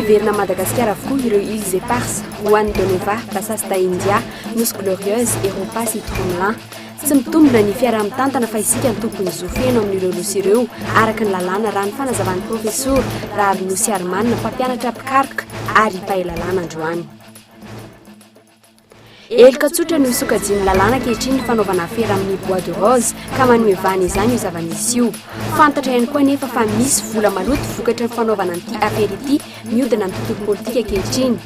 Niverina Madagascar avokoa ireo îles éparses, Juan de Nova, Bassas da India, Nos Glorieuses, Europa sy Tromelin. Tsy mitombina ny fiara-mitantana fa isika ny tompony zofeno amin'ireo nosy ireo araka ny lalàna raha ny fanazavan'ny profesor raha ary nosy Armanina mpampianatra pikaroka ary mpahelalàna androany. Elika tsotra no isokajian'ny lalàna ankehitriny ny fanaovana afera amin'ny bois de rose ka manome vana izany io zava-misy io. Fantatra ihany koa nefa fa misy vola maloto vokatra ny fanaovana an'ity afera ity mihodina amin'ny tontolo politika ankehitriny.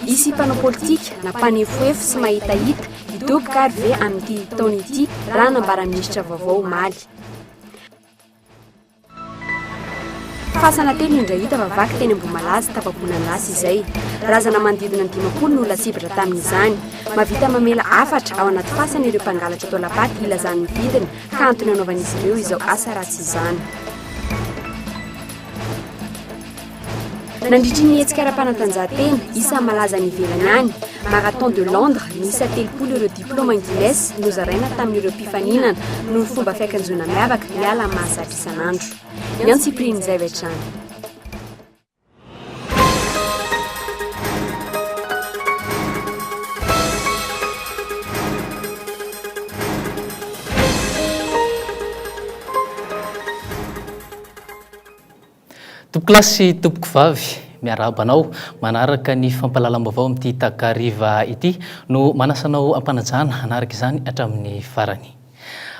Isy mpanao politika na mpanefoefo sy mahitahita hidoboka ary ve amin'ity taona ity raha nambara-ministra vaovao Maly. Fasana telo indray hita vavaky teny Ambohimalaza tapabonan lasa izay. Razana manodidina ny 50 no lasibra tamin'izany. Mavita mamela afatra ao anaty fasana ireo mpangalatra tao lapaty ilazan'ny vidiny ka antony anaovan'izy ireo izao asa ratsy izany. Nandritry ny hetsika ara-panatanjahantena isa malaza ny ivelany any. Marathon de Londres miisa 30 ireo diplôma angilesy nozaraina tamin'ireo mpifaninana no ny fomba fiakanjona miavaka miala mahazatra isan'andro. Ny antsipriny izay vetrany. Tompoklasy tompoko vavy miarabanao manaraka ny fampalalam-baovao amin'ity takariva ity no manasanao ampanajana anaraka izany hatramin'ny farany.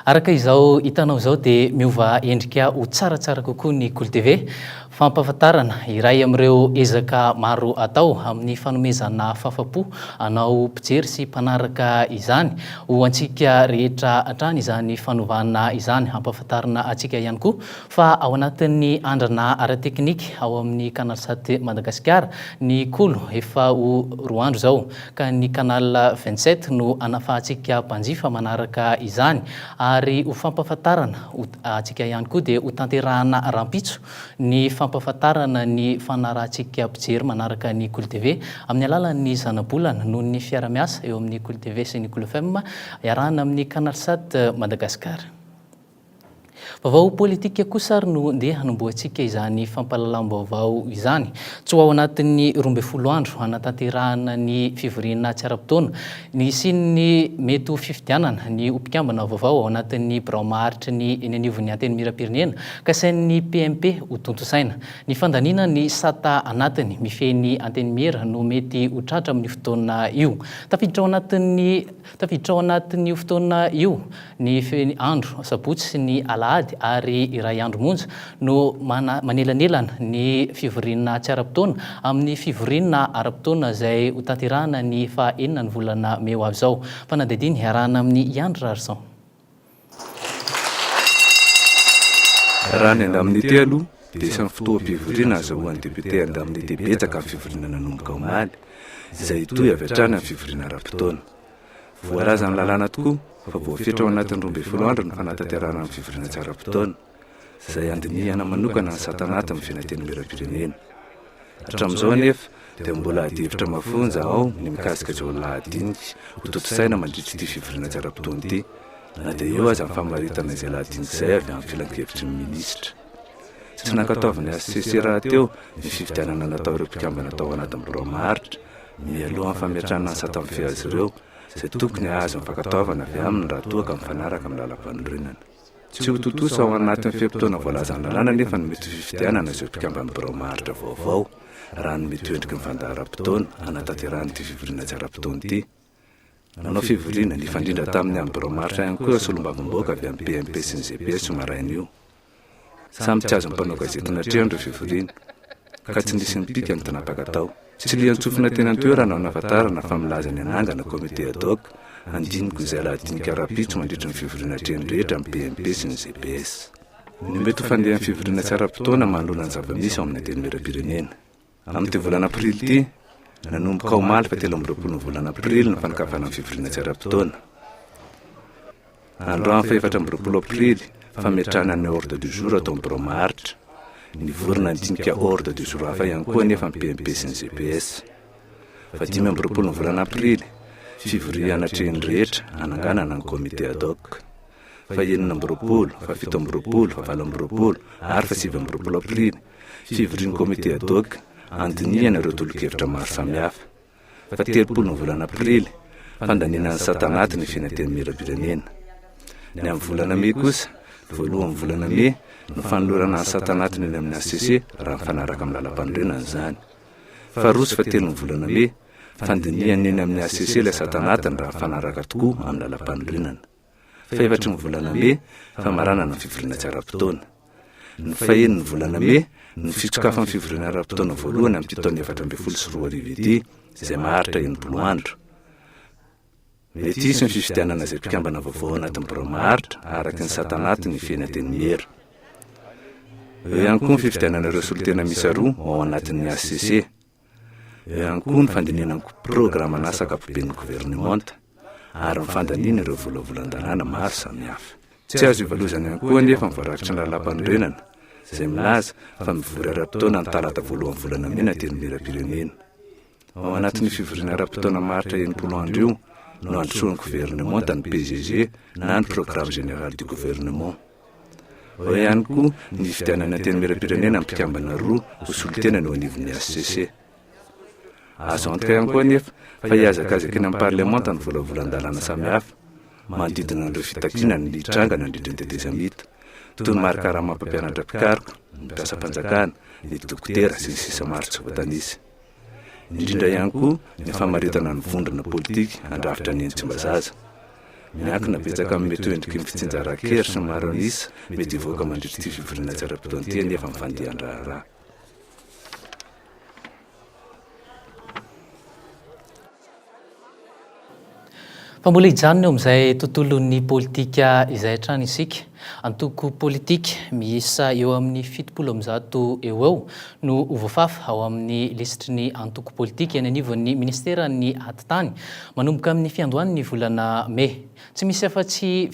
Araka izao hitanao izao dia miova endrika ho tsaratsara kokoa ny Kolo TV. Fampahafantarana iray amin'ireo ezaka maro atao amin'ny fanomezana fahafa-po anao mpijery sy mpanaraka izany ho antsika rehetra hatrany izany fanovana izany. Hampahafantarana antsika ihany koa fa ao anatin'ny andrana ara-teknika ao amin'ny Canal 7 Madagasikara ny Kolo efa ho 2 andro zao ka ny Canal 27 no anafahantsika mpanjifa manaraka izany ary ho fampahafantarana antsika ihany koa dia ho tanterahana rampitso ny fampahafantarana ny fanarahantsika mpijery manaraka ny Kolo TV amin'ny alalan'ny zanabolana noho ny fiara-miasa eo amin'ny Kolo TV sy ny Kolo FM iarahana amin'ny Canal 7 Madagasikara. Vaovao politika kosa no ndeha hanombohantsika izany fampalalam-baovao izany. Tsy ao anatin'ny 12 andro hanatanterahana ny fivoriana tsy ara-potoana ny sin'ny mety ho fifidianana ny ompikambana vaovao ao anatin'ny birao maharitry ny eny anivon'ny anteny miram-pirenena ka sain'ny PMP ho tontosaina. Ny fandanina ny sata anatiny mifeny anteny miera no mety ho tratra amin'ny fotoana io. Tafiditra ao anatin'ny fotoana io ny andro sabotsy sy ny alahady ary iray andro monja no manelanelana ny fivoriana tsy ara-potoana amin'ny fivoriana ara-potoana izay ho tanterahana ny faha-enina ny volana May avy izao. Fanadidiny iarahana amin'ny Iandro Rarson. Raha ny andamin'ny telo dia isan'ny fotoam-pivoriana azahoan'ny député andamin'ny betsaka amin'ny fivoriana nanomboka ao Maly izay toy avy hatrany amin'ny fivoriana ara-potoana. Voarazan'ny lalàna tokoa fa voafetra ao anatin'ny 12 andro ny fanatanterahana amin'ny fivoriana tsy ara-potoana izay andinihana manokana ny satanaty amin'ny fiainanteny miram-pirenena. Hatramin'izao anefa dia mbola adihevitra mafonja ao ny mikasika izao lahadinika ho tontosaina mandritra ity fivoriana tsy ara-potoana ity na dia eo aza amin'ny famaritana izay lahadinika izay avy amin'ny filan-kevitry ny minisitra. Tsy nankataovany ACC raha teo ny fifidianana natao ireo mpikambana tao anatin'ny birao maharitra mialoha amin'ny fametrahana ny sata amin'ny azy ireo izay tokony azo mifankataovana avy aminy raha toaka mifanaraka amin'ny lalam-panorenana. Tsy ho totosa ao anatin'ny fiam-potoana voalazan'ny lalàna nefa ny mety fifidianana izay mpikambana birao maharitra vaovao raha ny mety endriky ny fandahara-potoana anatanterahana ity fivoriana tsy ara-potoana ity. Nanao fivoriana ny fandrindra tamin'ny amin'ny birao maharitra ihany koa solombavamboaka avy amin'ny PMP sy ny GPS maraina io. Samy tsy azo mpanao gazety natrehany ireo fivoriana ka tsy nisy ny pika ny tanapaka tao. Tsy lian-tsofina tena an-toerana nafatarana fa milaza ny anangana komite ad hoc andiniko izay lahadinika ara-pitso mandritra ny fivoriana hatreny rehetra amin'ny PMP sy ny GPS. Ny mety ho fandehan'ny fivoriana tsy ara-potoana manoloana ny zava-misy ao amin'ny anteny miram-pirenena. Amin'ity volana aprily ity nanomboka ao Maly fa 13 volana aprily ny fanokafana amin'ny fivoriana tsy ara-potoana. Androany fa 14 aprily fametrahana ny ordre du jour atao amin'ny birao maharitra. Ny vorona ndinika ordre du jour hafa ihany koa nefa amin'ny PMP sy ny GPS. Fa 15 volana aprily fivoriana hatreny rehetra ananganana ny komite ad hoc. Fa 9 fa 17 fa 20 ary fa 20 aprily fivorian'ny komite ad hoc andiniana ireo tolo-kevitra maro samihafa. Fa 30 ny volana aprily fandaninany satanaty ny fiananteny mirapirenena. Ny amin'ny volana May kosa, voalohan'ny volana May no fanolorana ny satanaty ny amin'ny ACC raha mifanaraka amin'ny lalam-panorenana zany. Faharoa sy fahatelo ny volana May fandiniany eny amin'ny ACC ilay satanatiny raha mifanaraka tokoa amin'ny lalam-panorenana. Fahaefatra ny volana May famaranana ny fivoriana tsy ara-potoana. Ny fahaenina ny volana May ny fitsokafan'ny fivoriana ara-potoana voalohany amin'ny taona 2024 ity izay maharitra 80 andro. Mety hisy ny fifidianana izay mpikambana vaovao anatin'ny birao maharitra araka ny satanaty ny fiainanteny miera. Eo ihany koa ny fifidianana ireo solotena misy roa ao anatin'ny ACC. Eo ihany koa ny fandinihana programa nasaka apoben'ny gouvernemanta ary ny fandaniana ireo volavolan-dalàna maro samihafa. Tsy azo ivalozana ihany koa nefa ny voarakitry ny lalam-panorenana izay milaza fa mivory ara-potoana ny talata voalohan'ny volana May na teny mirapirenena. Ao anatin'ny fivoriana ara-potoana maharitra 80 andro io no androsoan'ny gouvernemanta ny PGG na ny programme général du gouvernement. Ao ihany koa ny fifidianana teny mirapirenena ny mpikambana roa ho solotena no anivon'ny ACC. Azo antoka ihany koa nefa fa hiazakazaka eny amin'ny parlemanta ny volavolan-dalàna samihafa manodidina an'ireo fitakiana ny tranga ny andrindra ny tetezamita toy ny marakara mampampianatra pikaroka, ny mpiasa mpanjakana, ny dokotera sy ny sisa maro tsy voatanisa. Indrindra ihany koa ny famaritana ny vondrona politika andrafitra ny entsim-bazaza. Miankina betsaka amin'ny mety endriky ny fitsinjaran-kery sy ny maro anisa mety hivoaka mandritra ty fivoriana tsy ara-potoana ty nefa mifandihan-draharaha. Fa mbola hijanona eo amin'izay tontolon'ny politika izay hatrany isika. Antoko politika miisa eo amin'ny 70 eo eo no voafafa ao amin'ny listry ny antoko politika eny anivon'ny ministeran'ny atitany manomboka amin'ny fiandohan'ny volana May. Tsy misy afa-tsy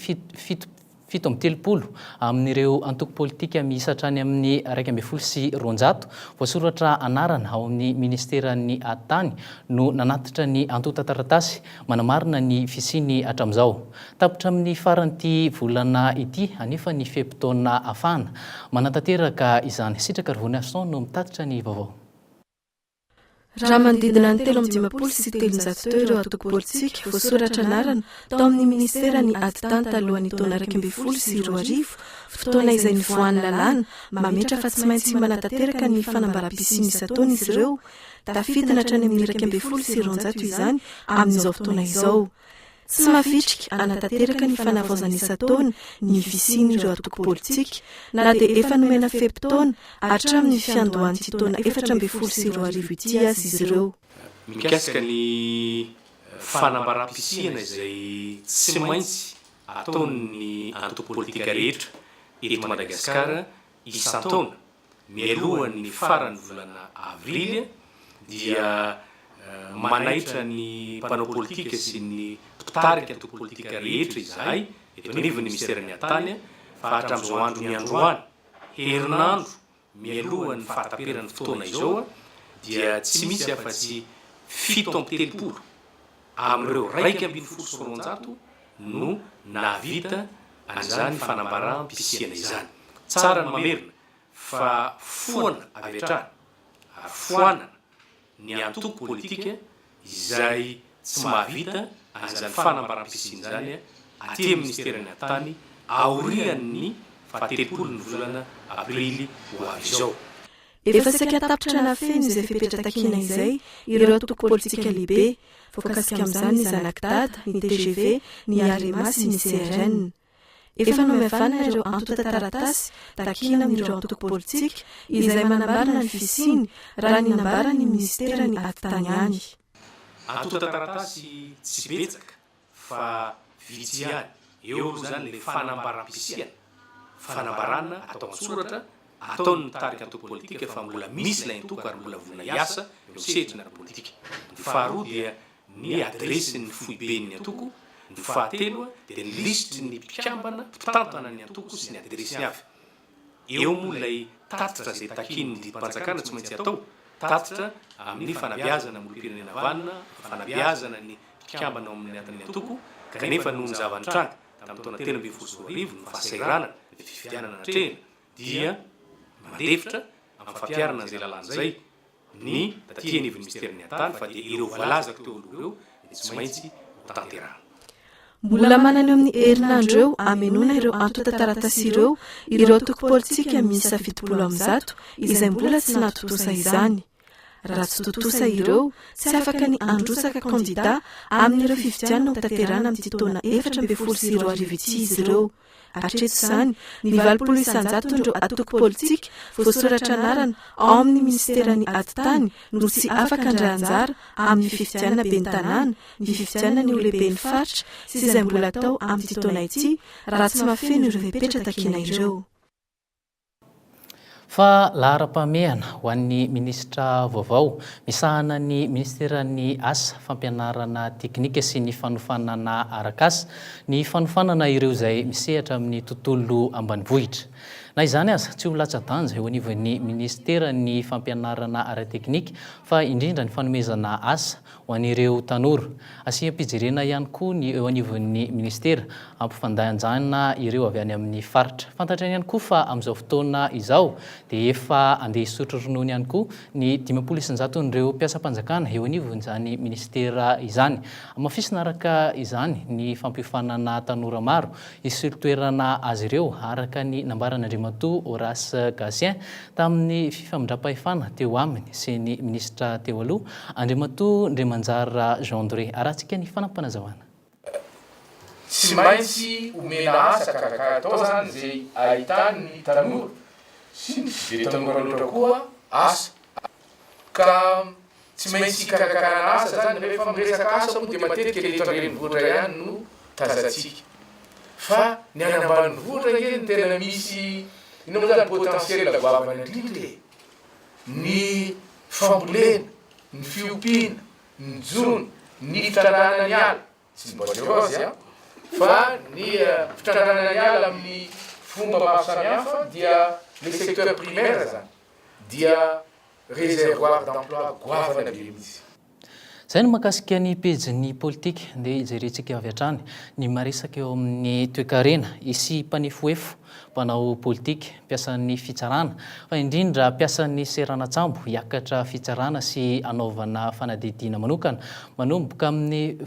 730 amin'ireo antoko politika miisa hatrany amin'ny 120 sy 200 voasoratra anarana ao amin'ny ministeran'ny atitany no nanatitra ny antota taratasy manamarina ny fisiny hatramin'izao. Tapitra amin'ny faran'ity volana ity anefa ny fepitaona afana manatanteraka izany. Sitraka Rivony Arson no mitatitra ny vaovao. Raha manodidina ny 320 sy 300 teo ireo antoko politika voasoratra anarana tao amin'ny ministeran'ny atitany talohan'ny taona 2020 sy 2020, fotoana izay nivoahan'ny lalàna mametra fa tsy maintsy manatanteraka ny fanambaram-pisiny isan-taona izy ireo, tafiditra hatrany amin'ny 2020 sy 200 izany amin'izao fotoana izao. Tsy mafitrika anatanteraka ny fanavaozana isan-taona ny fisiny ireo antoko politika na dia efa nomena fepitaona hatramin'ny fiandohan'ity taona 2020 sy 2020 ity azy izy ireo. Mikasika ny fanambaram-pisihana izay tsy maintsy ataon'ny antoko politika rehetra eto Madagasikara isan-taona mialohan'ny faran'ny volana avrily dia manaitra ny mpanao politika sy ny mpitarika antoko politika rehetra izahay eto anivon'ny ministeran'ny atitany fa hatramin'izao andro ny androany herinandro mialohan'ny fahataperan'ny fotoana izao dia tsy misy afa-tsy 730 amin'ireo 120 no navita an'izany fanambaram-pisihana izany. Tsara ny mamerina fa foana avy hatrany ary foanana ny antoko politika izay tsy mahavita an'izany fanambaram-pisihana izany aty amin'ny ministeran'ny atitany aorian'ny 30 ny volana aprily ho avy izao. Efa saika tapitra na feno izay fepetra-takina izay ireo antoko politika lehibe, voakasika amin'izany ny Zanakitad, ny TGV, ny AREMA sy ny CRN. Efa nomevana ireo antota taratasy takina amin'ireo antoko politika izay manambarana ny fisiny raha ny nambaran'ny ministeran'ny atitany any. Antota taratasy tsy betsaka fa vitsy ihany. Eo zany le fanambaram-pisihana. Fanambarana atao an-tsoratra ataon'ny mitarika antoko politika fa mbola misy ilay antoko ary mbola vola hiasa eo setrina politika. Ny faharoa dia ny adresin'ny foiben'ny antoko. Ny fahatelo dia ny listry ny mpikambana mpitantana ny antoko sy ny adresiny avy. Eo moa ilay tatitra izay takin'ny didim-panjakana tsy maintsy atao, tatitra amin'ny fanabeazana molom-pirenena vanina, fanabeazana ny mpikambana ao amin'ny atin'ny antoko, kanefa noho ny zavan-tranga tamin'ny taona 2020 ny fahasairanana ny fifidianana trena dia mandefitra amin'ny fampiarana izay lalàna izay ny tatia nivy ministerin'ny atany fa dia ireo valazako teo aloha ireo dia tsy maintsy tanterana. Mbola manana eo amin'ny herinandro eo amenoana ireo antotan-taratasy ireo toko politika misy safidipolo amby zato izay mbola tsy natotosa izany. Raha tsy totosa ireo tsy afaka ny androsaka kandida amin'ireo fifidianana ho tanterana amin'ny taona 2024 izy ireo. Hatreto izany ny 20 isanjaton'ireo atoko politika voasoratra anarana ao amin'ny ministeran'ny aditany no tsy afaka andray-anjara amin'ny fifidianana ben'ny tanàna, ny fifidianana ny olehiben'ny faritra sy izay mbola atao amin'ny taona ity raha tsy mafeno ireo vepetra takina ireo. Fa lahara-pamehana ho an'ny ministra vaovao misahana ny ministeran'ny asa fampianarana teknika sy ny fanofanana arakasa ny fanofanana ireo izay misehatra amin'ny tontolo ambanivohitra. Na izany aza tsy ho latsa-danja eo anivon'ny ministeran'ny fampianarana ara-teknika fa indrindra ny fanomezana asa ho an'ireo tanora. Asiam-pijerena ihany koa ny eo anivon'ny ministera ampifandajanana ireo avy any amin'ny faritra. Fantatrany ihany koa fa amin'izao fotoana izao dia efa andeha hisotro ronono ihany koa ny 50% n'ireo mpiasa-panjakana eo anivon'izany ministera izany. Mafisina araka izany ny fampiofanana tanora maro isotoerana azy ireo araka ny nambarana Andriamatoa Horace Gatien tamin'ny fifamindram-pahefana teo aminy sy ny ministra teo aloha Andriamatoa Andriamanjara Jean Dré. Arahantsika ny fanampanazavana. Tsy maintsy omena asa karakara atao zany zay ahitany tanora sy ny tanora loatra koa asa ka tsy maintsy karakarana asa zany rehefa miresaka asa moa dia matetika eto an-drenivohitra ihany no tazantsika fa ny any ambanivohitra keny tena misy ino moa zany potentiel goavana indrindra ny fambolena, ny fiompiana, ny jona, ny fitranana ny ala tsy boaderozy fa ny fitranana ny ala amin'ny fomba maro samihafa dia le secteur primaire zany dia réservoir d'emploi goavana be mihitsy. Zay no mahakasika ny pejin'ny politika dia ijerentsika avy hatrany ny maresaka eo amin'ny toe-karena isy mpanefoefo mpanao politika mpiasan'ny fitsarana fa indrindra mpiasan'ny seranatsambo hiakatra fitsarana sy anaovana fanadidina manokana manomboka amin'ny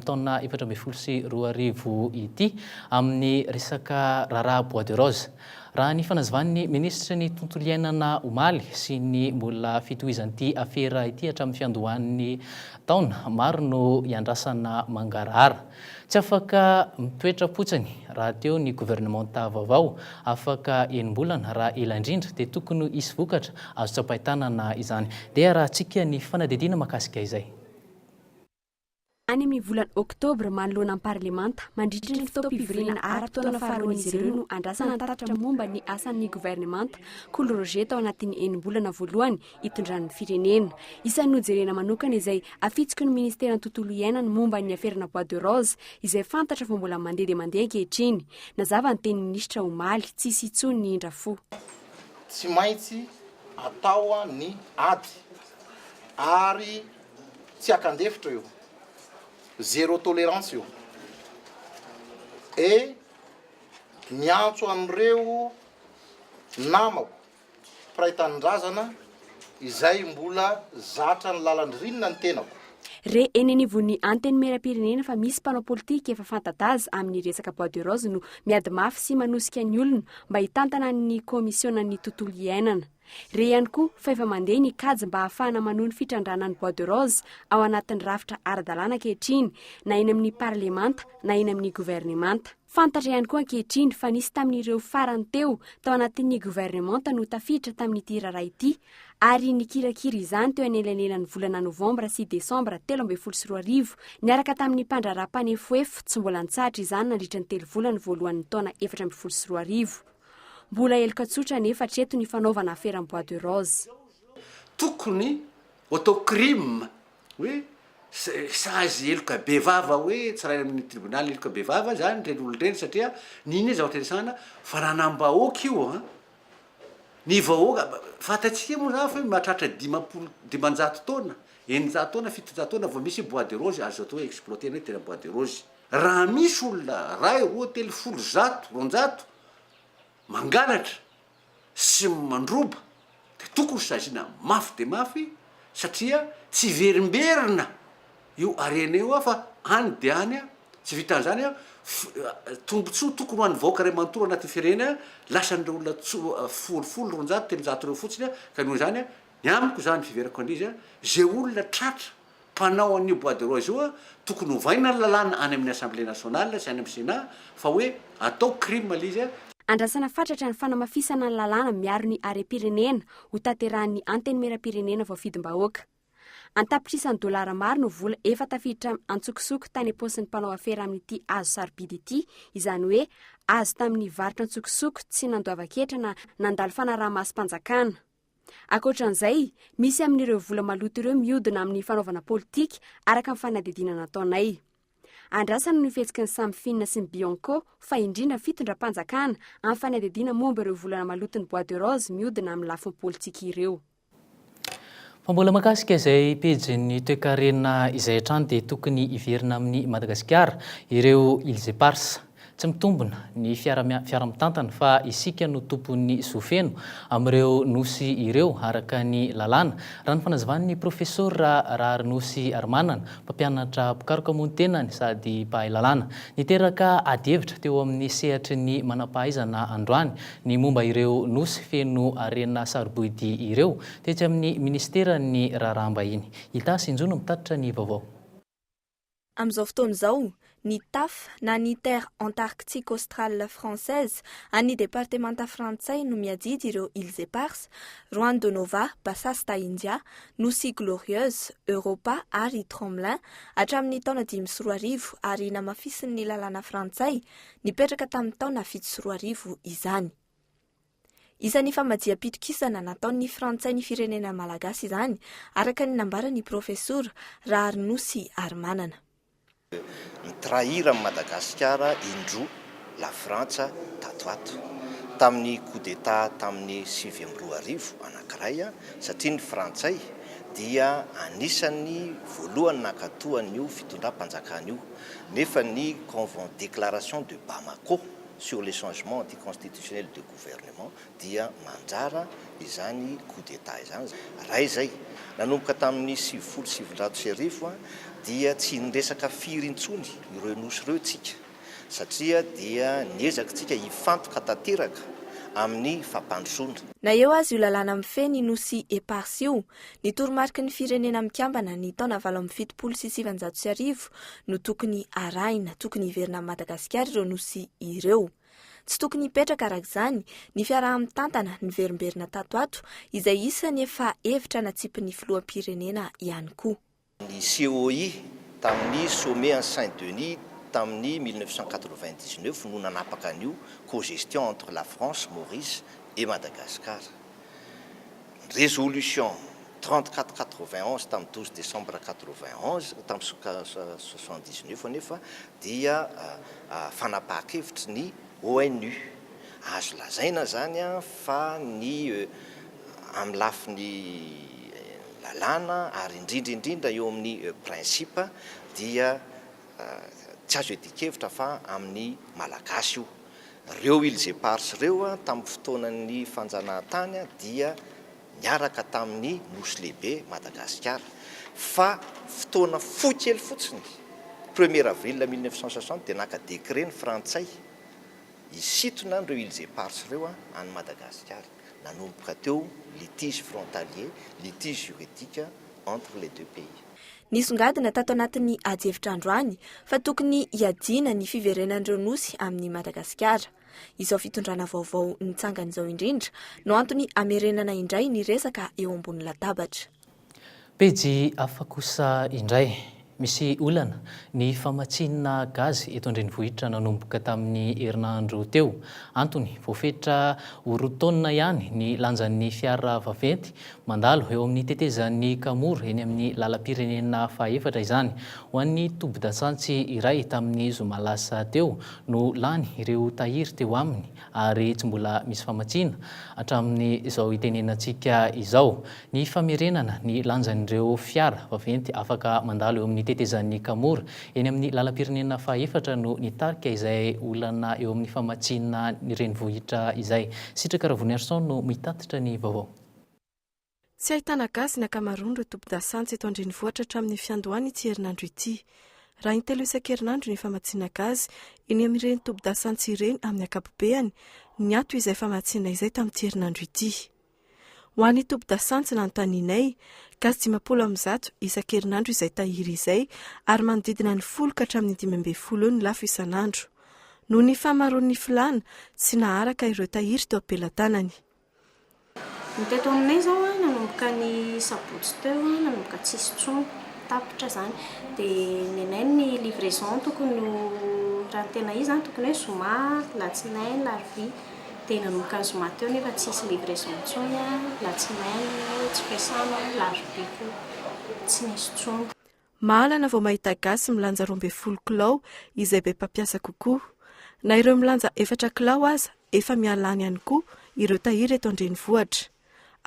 taona 2024 ity amin'ny resaka raharaha Bois de Rose. Raha ny fanazavan'ny ministra ny tontolo iainana omaly sy ny mbola fitohizan'ity afera ity hatramin'ny fiandohan'ny taona maro no iandrasana mangarahara. Tsy afaka mitoetra potsiny raha teo ny gouvernementa vaovao afaka enim-bolana raha ela indrindra dia tokony hisy vokatra azo tsapahitanana izany. Dia raha antsika ny fanadidina mahakasika izay. Any amin'ny volana Oktobra manoloana amin'ny parlemanta mandritra ny fotoam-pivirina ara-taona faharoa izy ireo no andrasana tatatra momba ny asan'ny gouvernemanta Cool Roger tao anatin'ny enim-bolana voalohany itondran'ny firenena. Isan'ny nojerena manokana izay afitsika ny ministeran'ny tontolo iainana momba ny aferana Bois de Rose izay fantatra fa mbola mandeha dia mandeha ankehitriny. Nazava ny teny ministra omaly tsisy intsony ny indrafo. Tsy maintsy atao ny ady ary tsy akandefitra io. Zéro tolérance io. E miantso an'ireo namako praitandrazana izay mbola zatra ny lalan'ny rinona ny tenako. Re eny anivon'ny anteny meram-pirenena fa misy mpanao politika efa fantadaza amin'ny resaka Bois de Rose no miady mafy sy manosika ny olona mba hitantana ny komisionan'ny tontolo iainana. Re ihany koa fa efa mandeha ny kajy mba hahafahana manohy ny fitrandranan'ny Bois de Rose ao anatin'ny rafitra ara-dalàna ankehitriny na eny amin'ny parlemanta na eny amin'ny gouvernemanta. Fantatra ihany koa ankehitriny fa nisy tamin'ireo farany teo tao anatin'ny gouvernemanta no tafiditra tamin'ity raharaha ity ary nikirakira izany teo anelanelan'ny volana Novambra sy Desambra 2024 niaraka tamin'ny mpandraharaha-panefoefo tsy mbola nitsahatra izany nandritra ny 3 volana voalohan'ny taona 2024. Mbola eloka tsotra nefa hatreto ny fanaovana aferan'ny Bois de Rose. Tokony atao crime hoe sazy eloka bevava hoe tsaraina amin'ny tribunal eloka bevava zany reny olo reny satria niny zavatra resahana fa ranam-bahoaka io ny vahoaka fantatsika moa zany fa mahatratra 500 taona 900 taona 700 taona vao misy Bois de Rose azo atao hoe exploiter ny tena Bois de Rose. Raha misy olona ray roa telo folo zato ronjato mangalatra sy mandroba dia tokony saziana mafy dia mafy satria tsy verimberina io arena io a fa any de any a tsy vitan'zany a tombontsoa tokony ho an'ny vaoaka ray manontolo anatin'ny firenena lasan'ireo olona folofolo ronjato telonjato reo fotsiny a ka noho zany a ny amiko zany fiverako an'izy a zay olona tratra mpanao an'io bois de rose io a tokony hovaina ny lalàna any amin'ny assemblée nationale sy any amin'ny sénat fa hoe atao crime l izy a. Andrasana fatratra ny fanamafisana ny lalàna miaro ny are-pirenena ho tanterahan'ny antenimera-pirenena voafidim-bahoaka. Antapitrisany dolara maro no vola efa tafiditra antsokosoko tany am-paosin'ny mpanao afera amin'ity azo sarobidy ity, izany hoe azo tamin'ny varotra antsokosoko tsy nandoava-ketrana nandalo fanaraha-masom-panjakana. Ankoatran'izay, misy amin'ireo vola maloto ireo mihodina amin'ny fanaovana politika araka amin'ny fanadidina nataonay. Andrasana no fihetsika ny Sam Finna sy ny Bianco fa indrindra fitondram-panjakana amin'ny fanadidina momba ireo volana malotony Bois de Rose mihodina amin'ny lafiny politika ireo. Fa mbola makasika izay pejin'ny toe-karena izay hatrany dia tokony iverina amin'ny Madagasikara ireo Îles Éparses. Tsy mitombona ny fiara-mitantana fa isika no tompon'ny sofeno amin'ireo nosy ireo araka ny lalàna raha ny fanazavan'ny professeur Raharynosy Armanana mpampianatra mpikaroka montenany sady mpahay lalàna niteraka adihevitra teo amin'ny sehatry ny manam-pahaizana androany ny momba ireo nosy feno arena sarobidy ireo tetsy amin'ny ministeran'ny raharaham-bahiny. Itasy Injono mitatitra ny vaovao. Amin'izao fotoana izao, ny TAF na ny Terre Antarctique Australe Française any departementa frantsay no miadidy ireo Îles Éparses, Roan de Nova, Bassasta India, Nosy Glorieuse, Europa ary Tromblin hatramin'ny taona 2010 ary namafisin'ny lalàna frantsay nipetraka tamin'ny taona 2010 izany. Isan'ny famadiam-pitokisana nataon'ny frantsay ny firenena malagasy izany araka ny nambaran'ny professeur Raharynosy Armanana. Nitrahira Madagasikara indroa la Frantsa tatoato tamin'ny coup d'état tamin'ny 2010 anankiray satria ny frantsay dia anisan'ny voalohany nakatoan'io fitondram-panjakana io nefa ny déclaration de Bamako sur les changements anticonstitutionnels de gouvernement dia manjara izany coup d'état izany. Raha izay nanomboka tamin'ny 2010 dia tsy niresaka firy intsony ireo nosy ireo tsika satria dia niezaka tsika hifantoka tanteraka amin'ny fampandrosoana. Na eo azy io lalàna mifeny Nosy Éparses io, ny toromarika ny firenena mikambana ny taona 2017 no tokony arahina, tokony hiverina Madagasikara ireo nosy ireo. Tsy tokony hipetraka arak'izany ny fiaraha-mitantana ny verimberina tatoato izay isany efa hevitra natsipin'ny filoham-pirenena ihany koa. Ny COI tamin'ny sommet en Saint-Denis tamin'ny 1999 no nanapaka an'io co-gestion entre la France, Maurice et Madagascar. Résolution 3491 tamin'ny 12 décembre 91 tamin'ny 79 nefa dia fanapaka-hevitry ny ONU. Azo lazaina zany fa ny amin'ny lafiny lalàna ary indrindra eo amin'ny principe dia tsy azo etikevitra fa amin'ny malagasy io. Reo Îles Éparses reo tamin'ny fotoanan'ny fanjanahantany dia niaraka tamin'ny nosy lehibe Madagasikara fa fotoana fohy kely fotsiny 1er avril 1960 dia naka décret ny frantsay isitona ireo Îles Éparses reo any Madagasikara. Nanomboka teo litige frontalier, litige juridique entre les deux pays. Nisongadina tato anatin'ny adihevitra androany fa tokony hiadina ny fiverenan'ireo nosy amin'ny Madagasikara. Izao fitondrana vaovao nitsangan'izao indrindra no antony amerenana indray ny resaka eo ambony latabatra. Pejy hafa kosa indray. Misy olana ny famatsinina gazy eto andrenivohitra nanomboka tamin'ny herinandro teo. Antony voafetra roataona ihany ny lanjan'ny fiara vaventy mandalo eo amin'ny tetezan'ny Kamoro eny amin'ny lalam-pirenena fahaefatra izany. Ho an'ny tobi-dasantsy iray tamin'ny zoma lasa teo no lany ireo tahiry teo aminy ary tsy mbola misy famatsina hatramin'ny izao itenenantsika izao. Ny famerenana ny lanjan'ireo fiara vaventy afaka mandalo eo amin'ny tetezan'ny Kamoro eny amin'ny lalam-pirenena fahaefatra no nitarika izay olana eo amin'ny famatsinina ny renivohitra izay. Sitraka Ravoniarson no mitatitra ny vaovao. tsy ahitana gazy ny akamaroany ireo tompo-dasantsy eto andrenivohitra hatramin'ny fiandohany ity herinandro ity raha intelo isan-kerinandro ny famatsiana gazy eny amin'ireny tompo-dasantsy ireny amin'ny akapobeany ny ato izay famatsiana izay tamin'ity herinandro ity ho an'ny tompo-dasantsy nanontanianay gazy 500 isan-kerinandro izay tahiry izay ary manodidina ny 10 ka hatramin'ny 15 eo ny lafo isanandro noho ny famaroan'ny filana tsy naharaka ireo tahiry teo ampelantanany. Ny teto aminay zao nanomboka ny sabotsy teo nanomboka tsisy tsongo tapitra zany dia nenay ny livraison tokony raha tena izy tokony hoe zoma latsinainy larvi dia nanomboka ny zoma teo nefa tsisy livraison tsony latsinainy tsy fiasana larvi tsy nisy tsongo. Mahalana vao mahita gasy milanja 12 kilao izay be mpampiasa kokoa na ireo milanja 4 kilao aza efa mialany ihany koa ireo tahiry eto andrenivohitra.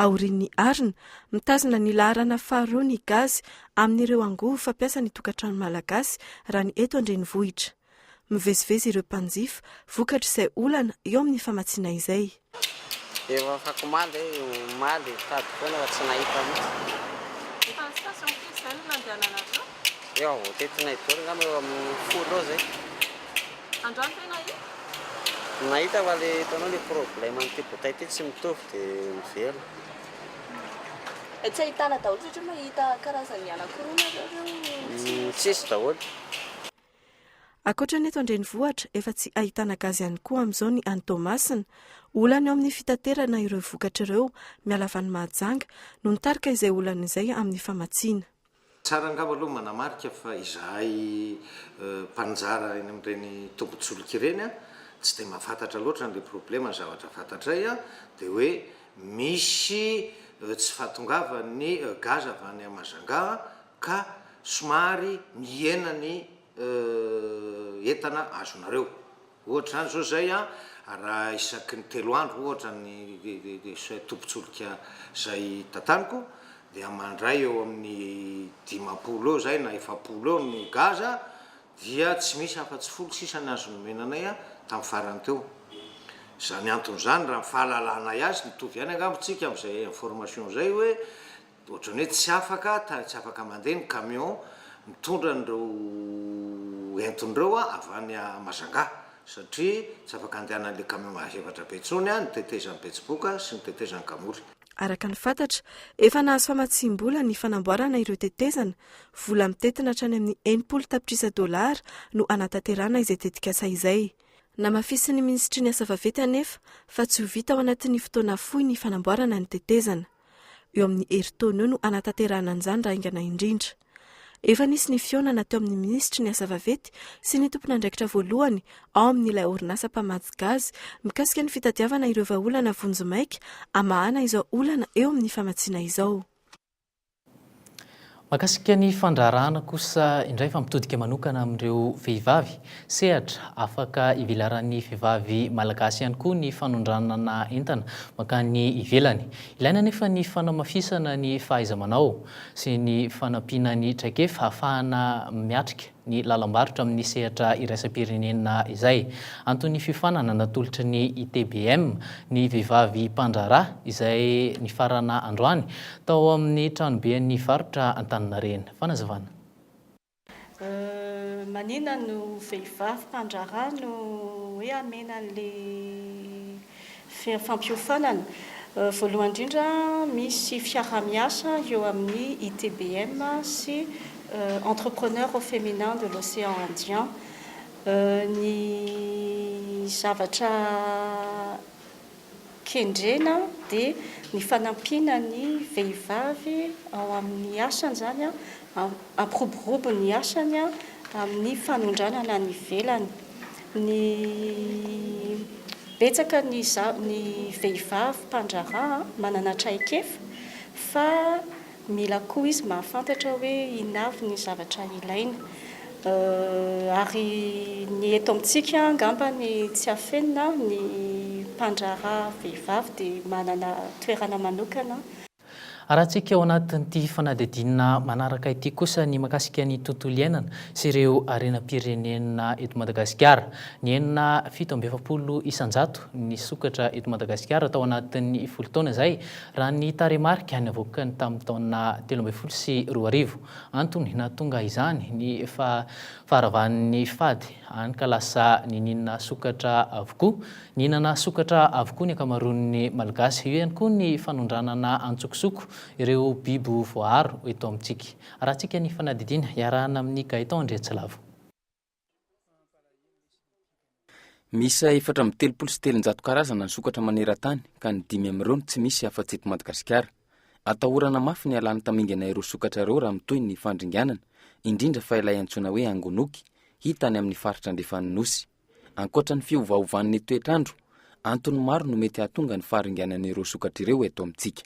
Aorian'ny arina mitazona ny laharana faharoa ny gazy amin'ireo angovo fampiasa ny tokantrano malagasy raha ny eto andrenivohitra. Mivezivezy ireo mpanjifa vokatra izay olana eo amin'ny famatsiana izay. Efa fakomaly maly tady foana tsy nahita mihitsy. Eo tetinay doro ngamba eo amin'ny 10 eo zay. Androany tena io? Nahita fa le hitanao le problème an'ity botay ity tsy mitovy dia mivelo. Tsy ahitana daholo satria mahita karazany anankoroa zareo. Tsisy daholo. Akoatra ny eto andrenivohitra efa tsy ahitana gazy ihany koa amin'izao ny Antomasina olana eo amin'ny fitaterana ireo vokatra ireo miala avy any Mahajanga no nitarika izay olana izay amin'ny famatsiana. Tsara angamba aloha manamarika fa izahay mpanjara eny amin'ireny tombontsolika ireny tsy dia mahafantatra loatra n'ilay problème ny zavatra fantatray dia hoe misy tsy fahatongava ny gazy avy any Mahajanga ka somary mihena ny entana azonareo. Ohatra zao zay raha isaky ny 3 andro ohatra ny tombontsolika zay tantaniko dia mandray eo amin'ny 50 eo zay na 70 eo ny gaza dia tsy misy afa-tsy folo sisany azony menanay tamin'ny farany teo. Zany anton'izany raha fahalalana azy nitovy ihany angambontsika amin'izay information zay hoe ohatrany hoe tsy afaka mandeha ny camion mitondra n'ireo enton'ireo avy any Mahajanga satria tsy afaka andehanan'ilay camion mahazevatra be intsony ny tetezan'ny Betsiboka sy ny tetezan'ny Kamory. Araka ny fantatra, efa nahazo famatsim-bola ny fanamboarana ireo tetezana, vola mitetina hatrany amin'ny 80 tapitrisa $, no anatanterahana izay tetikasa izay. Namafisy ny ministry ny asa vaventy anefa fa tsy ho vita ao anatin'ny fotoana fohy ny fanamboarana ny tetezana. Eo amin'ny herintaona eo no anatanterahana an'izany raha aingana indrindra. Efa nisy ny fihaonana teo amin'ny ministry ny asa vaventy sy ny tompon'andraikitra voalohany ao amin'ilay orinasa mpamatsy gazy mikasika ny fitadiavana ireo vahaolana vonjomaika amahana izao olana eo amin'ny famatsiana izao. Makasika ny fandrarana kosa indray fa mitodika manokana amin'ireo vehivavy sehatra afaka ivilaran'ny vehivavy malagasy ihany koa ny fanondranana entana makany ivelany. Ilaina nefa ny fanamafisana ny fahaiza-manao sy ny fanampiana ny traikefa ahafahana miatrika ny lalam-barotra amin'ny sehatra iraisam-pirenena izay. Antony fifanana natolotra ny ITBM ny vehivavy mpandrara izay ny farana androany tao amin'ny tranoben'ny varotra Antaninarenina. Fanazavana. Manina no vehivavy mpandrara no hoe amena le fampiofanana. Voalohany indrindra misy fiarah-miasa eo amin'ny ITBM sy entrepreneur au féminin de l'océan Indien. Ny zavatra kendrena dia ny fanampiana ny vehivavy ao amin'ny asany zany ampiroborobo ny asany amin'ny fanondranana ny velany. Ny betsaka ny vehivavy mpandrara manana traikefa fa mila koa izy mahafantatra hoe inavy ny zavatra ilaina. Ary ny eto amintsika angamba ny tsy afenina ny mpandrara vehivavy dia manana toerana manokana. Arahantsika ao anatin'ity fanadidinina manaraka ity kosa ny makasika ny tontolo iainana sy ireo arenam-pirenena eto Madagasikara. Ny enina 720 isanjato ny sokatra eto Madagasikara tao anatin'ny 10 taona izay raha ny taremarika ny avoakany tamin'ny taona 13 sy 2000. Antony nahatonga izany ny faravahan'ny fady any ka lasa nininana sokatra avokoa. Nihinana sokatra avokoa ny akamaroan'ny malagasy. Io ihany koa ny fanondranana antsokosoko ireo biby voaharo eto amintsika. Arahantsika ny fanadidina iarahana amin'ny Gaëtan Andriatsilavo. Misy 437 karazana ny sokatra maneran-tany ka ny 5 amin'ireo tsy misy afa-tsy eto Madagasikara. Atahorana mafy ny alany tamingana ireo sokatra ireo raha mitoy ny fandringanana, indrindra fa ilay antsoina hoe angonoky hita any amin'ny faritra Andriafanosy. Ankoatra ny fiovaovan'ny toetrandro, antony maro no mety hahatonga ny faharinganan'ireo sokatra ireo eto amintsika.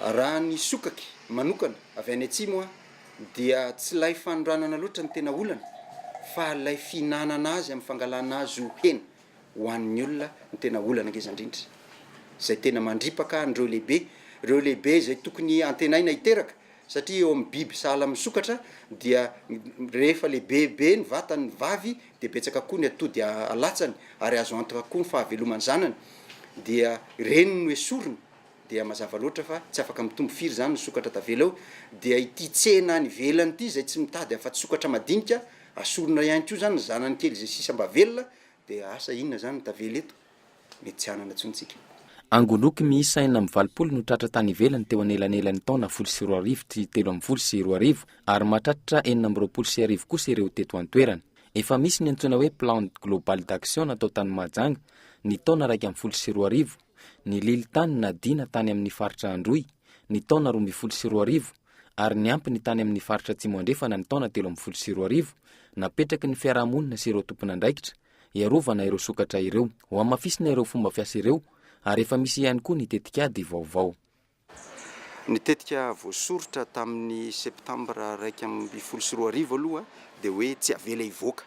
Raha ny sokaky manokana avy any atsimo dia tsy lay fanondranana loatra ny tena olana, fa lay fihinanana azy amin'ny fangalana azy ho hena ho an'ny olona ny tena olana ngezandrindra. Zay tena mandripaka andreo lehibe zay tokony antenaina hiteraka, satria eo amin'ny biby sahala amin'ny sokatra dia rehefa lehibebe ny vatany vavy dia betsaka koa ny atody alatsany ary azo antoka koa ny fahavelomany zanany, dia reny no esoriny dia mazava loatra fa tsy afaka mitombo firy zany ny sokatra tavela eo. Dia ity tsena ny velany ity zay tsy mitady afa-tsy sokatra madinika asorina ihany koa zany ny zanany kely zay sisa mba velona, dia asa inona zany ny tavela eto, mety tsy hanana tsontsika. Angonoky miisa 420 no tratra tany ivelany teo anelanelan'ny taona 12 sy 13 sy 20 ary mahatratra 420 sy 10 kosa ireo teto an-toerana. Efa misy ny antsoina hoe plan global d'action natao tany Mahajanga ny taona 12 sy 20, ny lili-tany nadina tany amin'ny faritra Androy ny taona 12 sy 20 ary ny ampy ny tany amin'ny faritra Atsimo Andrefana ny taona 13 sy 20. Napetraky ny fiarahamonina sy ireo tompon'andraikitra iarovana ireo sokatra ireo, ho amafisina ireo fomba fiasa ireo ary efa misy ihany koa ny tetikady vaovao. Ny tetika voasoritra tamin'ny septambra 1 aloha dia hoe tsy avela hivoaka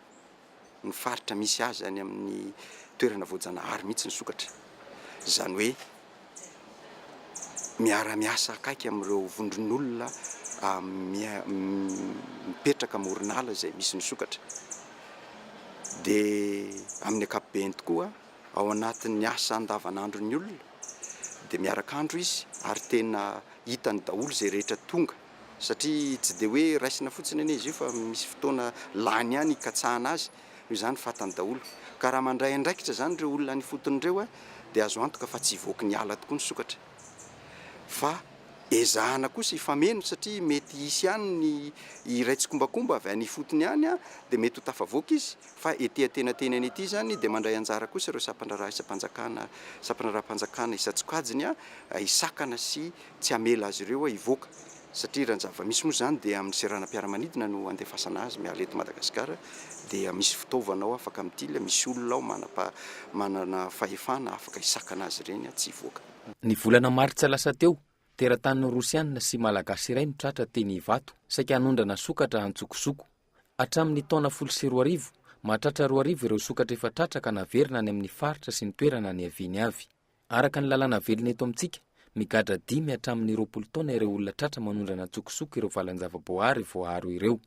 ny faritra misy azy any amin'ny toerana voajanahary mihitsy ny sokatra. Zany hoe miara-miasa akaiky amin'ireo vondron'olona mipetraka amoronala izay misy ny sokatra. Dia amin'ny ankapobeny tokoa ao anatin'ny asa andavanandro ny olona dia miaraka andro izy ary tena hitany daholo zay rehetra tonga, satria tsy dia hoe raisina fotsiny ane izy io fa misy fotoana lany ihany hikatsahana azy, io zany fatany daholo. Ka raha mandray andraikitra zany ireo olona ny foton'ireo dia azo antoka fa tsy hivoaka ny ala tokoa ny sokatra, fa ezahana kosa ifameno, satria mety hisy ihany ny iraitsy kombakomba avy any fotony ihany dia mety ho tafavoaka izy, fa etỳ tenateny ety zany dia mandray anjara kosa ireo sampanaram-panjakana isatsokajiny hisakana sy tsy hamela azy ireo hivoaka, satria raha ny zava-misy moa zany dia amin'ny seranam-piaramanidina no andefasana azy miala eto Madagasikara, dia misy fitaovana ao afaka mitily, misy olona ao manana fahefana afaka hisakana azy ireny tsy hivoaka. Ny volana Martsa lasa teo, teratany Rosianina sy Malagasy iray no tratra teny Ivato saika hanondrana sokatra antsokosoko. Hatramin'ny taona 10 sy 20 mahatratra 2000 ireo sokatra efa tratraka naverina any amin'ny faritra sy ny toerana ny aviany avy. Araka ny lalàna velona eto amintsika, migadra 5 hatramin'ny 20 taona ireo olona tratra manondrana antsokosoko ireo valan-javaboary voaharo ireo.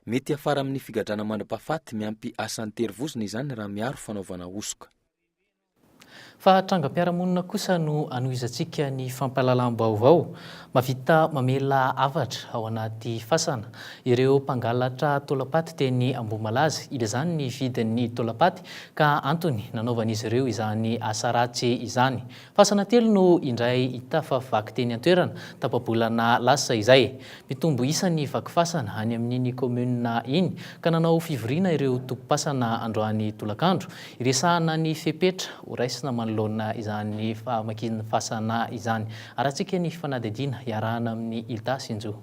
Mety afara amin'ny figadrana mandrapahafaty miampy asa anterivozina izany raha miaro fanaovana osoka. Fa trangam-piarahamonina kosa no anohizantsika ny fampahalalam-baovao. Mavita mamela avatra ao anaty fasana ireo mpangalatra tolapaty teny Ambohimalaza. Ila izany ny vidin'ny tolapaty ka antony nanaovan'izy ireo izany asa ratsy izany. Fasana telo no indray hita fa vaky teny an-toerana tapabolana lasa izay. Mitombo isa ny vaky fasana any amin'iny komuna iny ka nanao fivoriana ireo tompo-pasana androany tolakandro iresahana ny fepetra ho raisina manoloana izany famakiana fasana izany. Arahantsika ny fanadidina iarahana amin'ny Ilta Sinjo.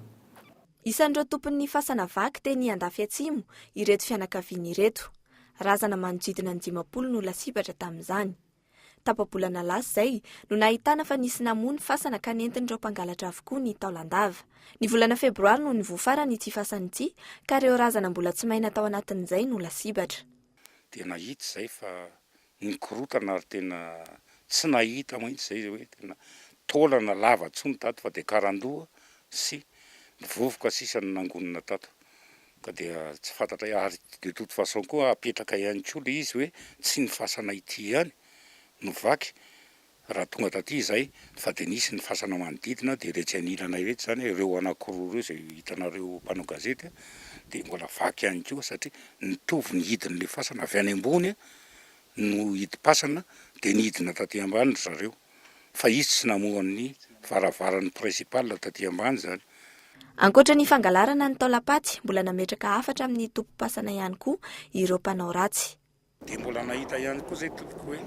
Isan'ireo tompon'ny fasana vaky teny Andafy Atsimo ireto fianakaviana ireto. Razana manodidina ny 50 no lasibatra tamin'izany. Tapabolana lasa izay no nahitana fa nisy namono fasana ka nentin'ireo mpangalatra avokoa ny taolandava. Ny volana febroary no nivoafarany ity fasana ity ka ireo razana mbola tsy mahay natao anatin'izay no lasibatra. Tena hita izay fa nikorotana ary tena tsy nahita mihitsy izay hoe tena taolana lava tsony tato fa de karandoha sy vovoka sisany nangonina tato ka dia tsy fantatra ary de toute façon koa apetraka ihany koa le izy hoe tsy ny fasana ity ihany no vaky raha tonga taty zay fa de nisy ny fasana manodidina de rehetra anilana ireto zany ireo anankiroa ireo zay hitanareo mpanao gazety de mbola vaky ihany koa satria nitovy ny hidin'le fasana avy any ambony no hidi-pasana de nihidina taty ambany zareo fa izy tsy namohan'ny varavaran'ny principal taty ambany zany. Ankoatra ny fangalarana ny taolapaty, mbola nametraka afatra amin'ny tompo-pasana ihany koa ireo mpanao ratsy. De mbola nahita ihany koa zay tompoko hoe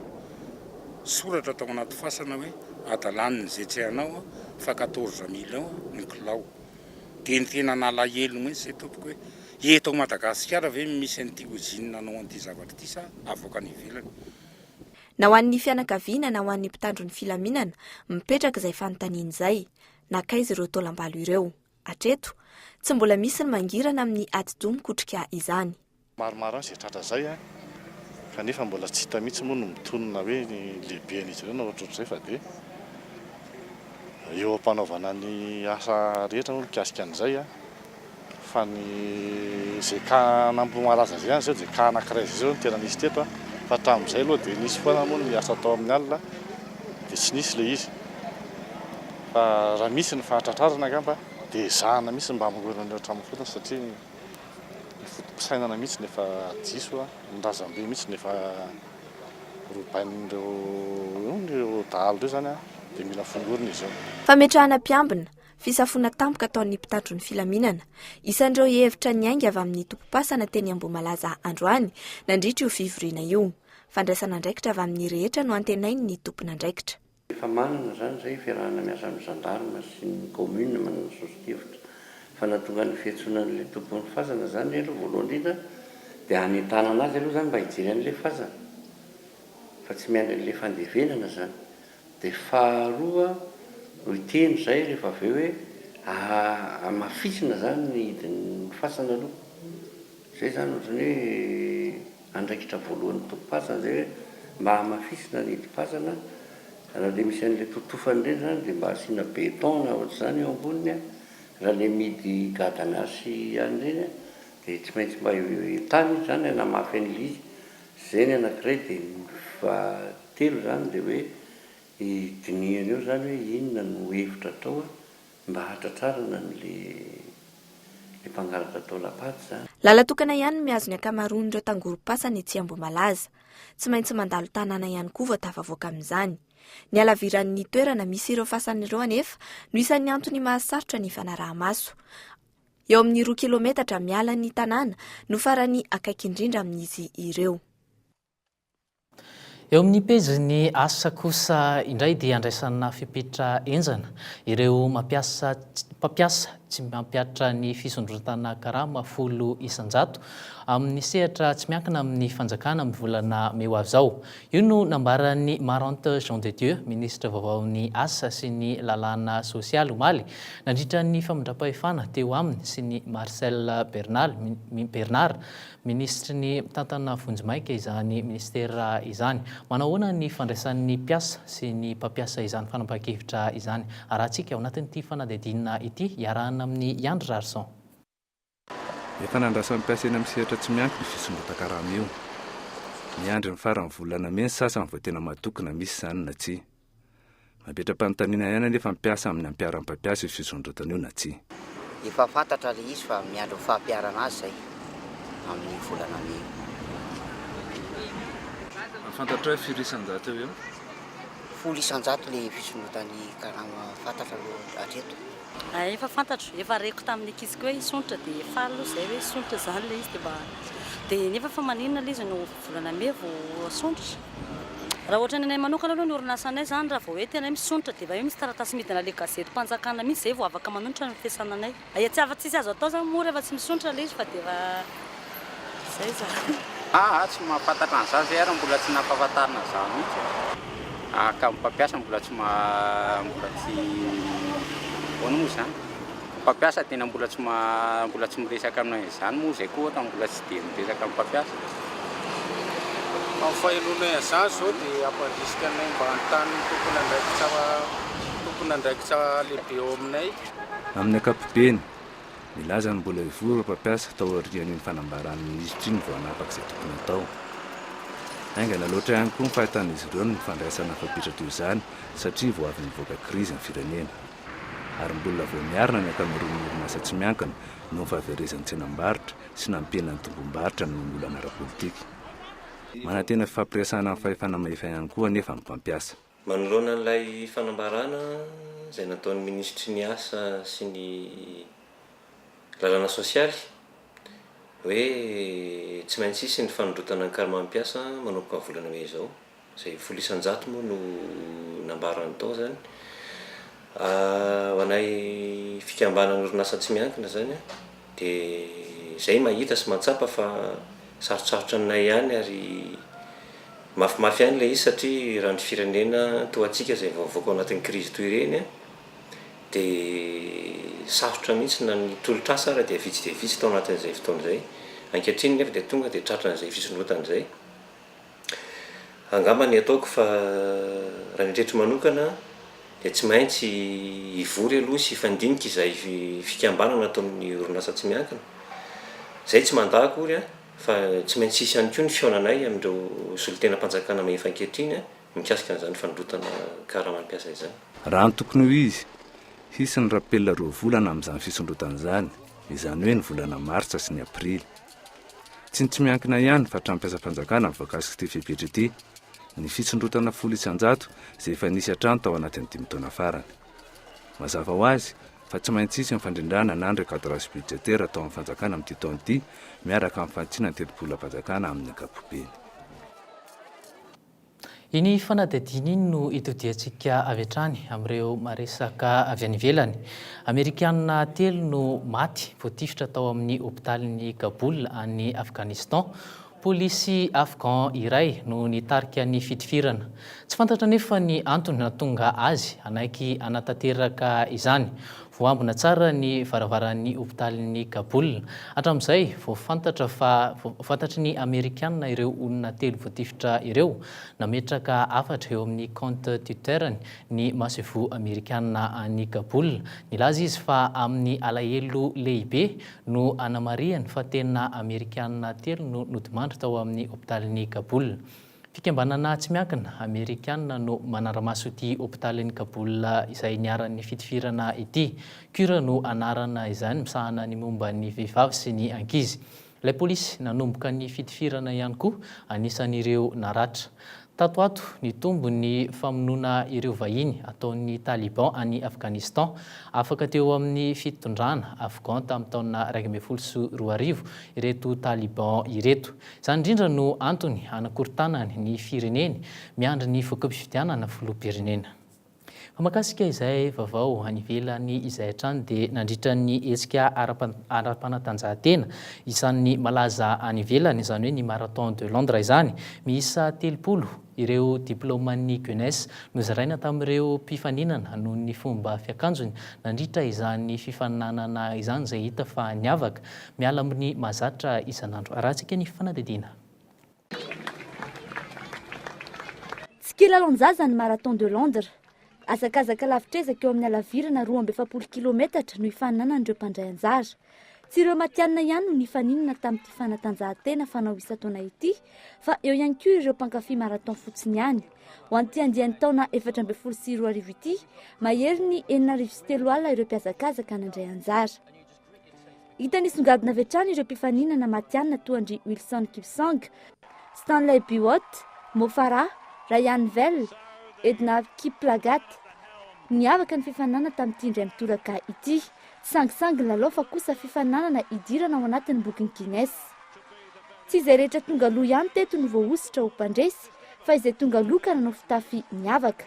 soratra tao anaty fasana hoe adalaniny zay tsy hanao fa 14 000 ny kilao. De ny tena nalahelo mihitsy zay tompoko hoe eto Madagasikara ve misy an'ity ozina nanao an'ity zavatra ity sa avoaka ny ivelany. Na ho an'ny fianakaviana na ho an'ny mpitandro ny filaminana mipetraka izay fanontaniana izay nakaizy ireo taolambalo ireo. Atreto tsy mbola misy ny mangirana amin'ny ati-doha mikotrika izany. Maromaro zay tratra zay kanefa mbola tsy hita mihitsy moa no mitonona hoe ny lehiben'izy ireo na ohatrohatr'izay fa de eo ampanaovana ny asa rehetra moa mikasika an'izay fa ny zay ka nampomalaza zay zao de ka anankiray zay no tena nisy teto fa tamin'izay aloha de nisy foana moa ny asa tao amin'ny alina de tsy nisy le izy fa raha misy ny fahatratrarana angamba de zahana misy mba amorona hatramin'ny fotony satria ny fotom-pisainana mihitsy nefa diso nrazambe mihitsy nefa robain'ireo dahalo reo zany de mila fongorina izy io. Fametrahana mpiambina, fisafona tampoka ataon'ny mpitandro ny filaminana, isan'ireo hevitra niainga avy amin'ny tompo-pasana teny Ambohimalaza androany nandritra io fivoriana io. Fandraisana andraikitra avy amin'ny rehetra no antenainy ny tompon'andraikitra. Efa manana zany zay fiarahana miasa amin'ny gendarme sy ny commune manana sosokevitra fa natonga ny fiantsonan'le tompon'ny fasana zany aloha voalohany indrindra de anentana anazy aloha zany mba hijery an'le fasana fa tsy miandry an'le fandevenana zany de faharoa no iteny zay rehefa avy eo hoe amafisina zany ny hidin'ny fasana aloha zay zany ohatrany hoe andraikitra voalohan'ny tompo-pasana zay hoe mba amafisina ny hidi-pasana raha le misy an'le totofany ireny zany de mba asiana beton na ohatr' zany eo amboniny raha le midy gadanazy any reny de tsy maintsy mba tany zany anamafy an'le izy zay ny anankiray de ny fahatelo zany de hoe dinihana eo zany hoe inona no hevitra atao mba hatratrarana n'le mpangalatra taolapaty zany. Lala tokana ihany miazo ny akamaroan'ireo tangorom-pasana etsy Ambohimalaza. Tsy maintsy mandalo tanàna ihany koa vao tafavoaka amin'izany. Ny alaviran'ny toerana misy ireo fasan'ireo anefa no isan'ny antony mahasarotra ny fanaraha-maso. Eo amin'ny 2 kilometatra miala ny tanàna no farany akaiky indrindra amin'izy ireo. Eo amin'ny pejy asa kosa indray dia andraisana fipetra enjana ireo mpampiasa tsy mampiatra ny fisondrotana karama 10 isanjato amin'ny sehatra tsy miankina amin'ny fanjakana amin'ny volana meo avy zao. Io no nambaran'ny Marante Jean de Dieu, ministra vaovaon'ny asa sy ny lalàna sosialy omaly nandritra ny famindram-pahefana teo aminy sy ny Marcel Bernard, ministry ny tantana vonjimaika izany ministera izany. Manahoana ny fandraisan'ny mpiasa sy ny mpampiasa izany fanapakevitra izany. Arahantsika ao anatin'ity fanadidinina ity iarahana amin'ny Yandry Rarson. Efa nandrasan'ny mpiasa eny amin'ny sehatra tsy miankina ny fisondrotan-karama io. Miandry ny farany volana meny sasany vao tena matokana misy zany na tsy. Mapetra-panontaniana ihany anefa mpiasa amin'ny ampiaran'ny mpampiasa io fisondrotana io na tsy. Efa fantatra le izy fa miandry ny fahampiarana azy zay amin'ny volana meny. Fantatra hoe firy isanjato eo? 10 isanjato le fisondrotan'ny karama fantatra aloha atreto. Efa fantatro, efa reko tamin'ny akiziko hoe isontra de efa aloha zay hoe isontra zany le izy de nefa fa maninona le izy no volana me vao asontra. Raha ohatra ny anay manokana aloha ny orinasanay zany raha vao hoe tena misontra de misy taratasy midina le gazety mpanjakana mihitsy zay vao afaka manontra ny fiasananay. Atsiafa-tsisy azo atao zany moa rehefa tsy misontra le izy fa de zay zany. Tsy mahafantatra an'izany zay ary mbola tsy nampahafantarina zany mihitsy. Ka mpampiasa mbola tsy ono moa zany. Mpampiasa tena mbola tsy miresaka aminay izany moa zay koa ohatra mbola tsy de miresaka amin'ny mpampiasa. Fahaelonay zany zao dia ampandrisika anay mba hanontany tompony andraikitra nandraikitra lehibe eo aminay amin'ny ankapobeny milaza ny mbola ivoro mpampiasa tao arian'ny fanambarany ministra iny vao anapaka izay tokony atao aingana loatra ihany koa nyfahitan'izy ireo ny fandraisana fapitra toy izany satria vao avy nivoaka krizy ny firenena ary mbola vao miarina ny akameroan'ny orinasa tsy miankina no fahaverezan'ny tsenam-barotra sy nampienany tombom-barotra no olana ara-politika manantena fifampiriasana amin'ny fahefana maefa ihany koa nefa ny mpampiasa manoloana n'ilay fanambarana izay nataon'ny ministry ny asa sy ny lalàna sosialy hoe tsy maintsy isy ny fanodrotana ny karamampiasa manomboka ny volana hoe izao izay folo isan-jato moa no nambarany tao zany ho anay fikambanany orinasa tsy miankina zany dia izay mahita sy mahatsapa fa sarotsarotra aminay ihany ary mafimafy ihany ilay izy satria raha ny firenena toa antsika izay vaovaoka ao anatin'ny krizy toy ireny dia sarotra mihitsy na ny tolotrasa ara dia vitsy tao anatin'izay fotoana izay ankehitriny nefa dia tonga dia tratran'izay fisondrotan'izay angamba ny ataoko fa raha nytretry manokana dia tsy maintsy ivory aloha sy fandinika izay fikambanana ataon'ny orinasa tsy miankina izay tsy mandakory fa tsy maintsy isy ihany koa ny fionanay amin'ireo solon-tena-mpanjakana maefa ankehitriny mikasika an'izany fanodrotana karamampiasa izany raha ny tokony ho izy hisy ny rapelina roa volana amin'izany fisondrotan'izany izany hoe ny volana martsa sy ny aprily tsy miankina ihany fa hatramin'ny-mpiasa-mpanjakana amin'ny voankazo ity fepetra ity ny fisondrotana folo isan-jato izay efa nisy hatrany tao anatin'ny 5 taona farany mazava ho azy fa tsy maintsy isy mifandrindrana na ny recadrage budgétaire atao amin'ny fanjakana amin'ity taona ity miaraka amin'ny fantsiana ny 30 amin'ny ankapobeny iny fanadidina iny no itodiantsika avy hatrany amin'ireo maresaka avy any ivelany amerikanina 3 no maty voatifitra tao amin'ny hôpitalin'ny Kaboul any Afghanistan polisy afghan iray no nitarika ny fitifirana tsy fantatra nefa ny antony natonga azy anaiky anatanteraka izany voambona tsara ny varavaran'ny hôpitalin'ny Kaboul hatramin'izay vao fantatry ny amerikanina ireo olona 3 voatifitra ireo nametraka afatra eo amin'ny compte Twitter ny masevo amerikanina any Kaboul nilaza izy fa amin'ny alahelo lehibe no anamariany fa tena amerikanina 3 no nodimandry tao amin'ny hôpitalin'ny Kaboul fikambanana tsy miankina amerikanina no manaramaso ity hôpitalin'ny Kaboul izay niaran'ny fitifirana ity cure no anarana izany misahana ny momba ny vehivavy sy ny ankizy ilay polisy nanomboka ny fitifirana ihany koa anisan'ireo naratra tatoato ny tombo ny famonoana ireo vahiny ataon'ny Taliban any Afghanistan afaka teo amin'ny fitondrana afghan tamin'ny taona 2012 ireto Taliban ireto izany indrindra no antony anakorontanany ny fireneny miandry ny fokom-pifidianana filoham-pirenena Famakasika izay vaovao any ivelany izay hatrany dia nandritra ny hetsika ara-panatanjahantena isan'ny malaza any ivelany izany hoe ny marathon de Londres izany miisa 30 ireo diploman'ny Guinness no zaraina tamin'ireo mpifaninana noho ny fomba fiakanjony nandritra izany fifaninanana izany izay hita fa niavaka miala amin'ny mahazatra isan'andro arahantsika ny fanadidina tsy kilalao-njaza ny marathon de Londres azakazaka lavitrezaka eo amin'ny alavirana 270 kilometatra no ifaninanan'ireo mpandray anjara tsy ireo matianina ihany no nifaninana tamin'ity fanatanjahantena fanao isa-taona ity fa eo ihany koa ireo mpankafy marathon fotsiny ihany ho an'ity andian'ny taona 2024 ity mahery ny 403 alina ireo mpiazakazaka nandray anjara hita nisongadina avy hatrany ireo mpifaninana matianina toandry Wilson Kipsang, Stanley Biwott, Mo Farah, Ryan Vell, Edna Kiplagat niavaka ny fifanana tamin'ity indray mitoraka ity sangisangy lalao fa kosa fifananana idirana ao anatin'ny boky Guinness tsy izay rehetra tonga loha ihany teto no voahositra ho mpandresy fa izay tonga loka nanao fitafy miavaka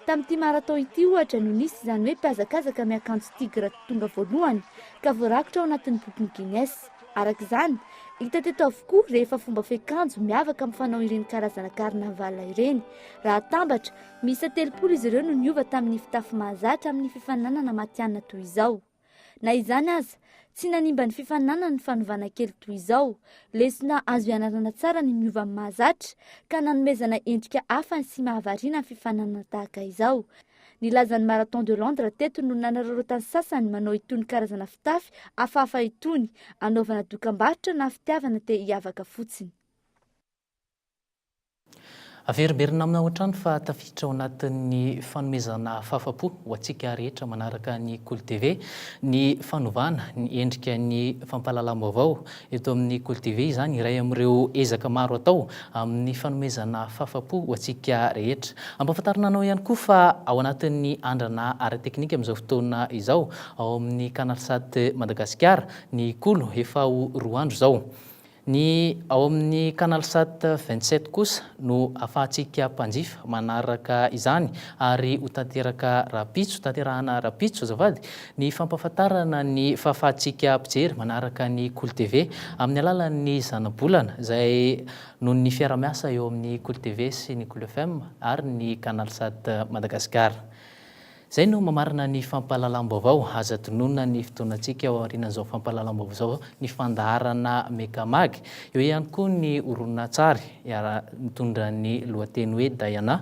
tamin'ity marathon ity ohatra no nisy izany hoe mpiazakazaka miakanjo tigra tonga voalohany ka voarakitra ao anatin'ny boky Guinness arak'izany hita teto avokoa rehefa fomba fiakanjo miavaka mifanao ireny karazana karnavala ireny raha tambatra miisa 30 izy ireo no niova tamin'ny fitafy mahazatra amin'ny fifaninanana matianina toy izao na izany aza tsy nanimba ny fifaninanana ny fanovana kely toy izao lesona azo ianarana tsara ny miova mahazatra ka nanomezana endrika hafa sy mahavariana ny fifaninanana tahaka izao Ny lazan'ny marathon de Londres teto no nanararotany sasany manao itony karazana fitafy hafahafa itony, anaovana dokam-barotra na fitiavana te hiavaka fotsiny. Averiberina amina ohatrany fa tafiditra ao anatin'ny fanomezana fahafa-po ho antsika rehetra manaraka ny Cool TV ny fanovana ny endrika ny fampahalalam-baovao eto amin'ny Cool TV izany iray amin'ireo ezaka maro atao amin'ny fanomezana fahafa-po ho antsika rehetra. Ampahafantarina anao ihany koa fa ao anatin'ny andrana ara teknika amin'izao fotoana izao ao amin'ny Canal 7 Madagasikara ny Cool efa ho 2 andro izao. Ny ao amin'ny Canal 7 27 kosa no ahafahantsika mpanjifa manaraka izany ary ho tanterahana rapitso azafady ny fampahafantarana ny fahafahantsika mpijery manaraka ny Cool TV amin'ny alalan'ny zana-bolana izay noho ny fiara-miasa eo amin'ny Cool TV sy ny Cool FM ary ny Canal 7 Madagasikara. Zay no mamarina ny fampahalalam-baovao aza tonona ny fotoanantsika ao aorianan'izao fampahalalam-baovao zao ny fandaharana Mekamag. Eo ihany koa ny horonan-tsary mitondra ny lohateny hoe Diana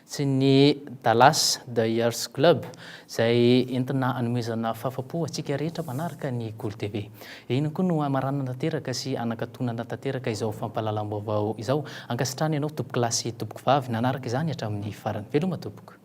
sy ny Dallas Dyers Club izay entina anomezana fahafa-po antsika rehetra manaraka ny Cool TV. Iny koa no amaranana tanteraka sy anakatonana tanteraka izao fampahalalam-baovao izao. Ankasitrany ianao tompoko lahy sy tompoko vavy nanaraka izany hatramin'ny farany. Veloma tompoko.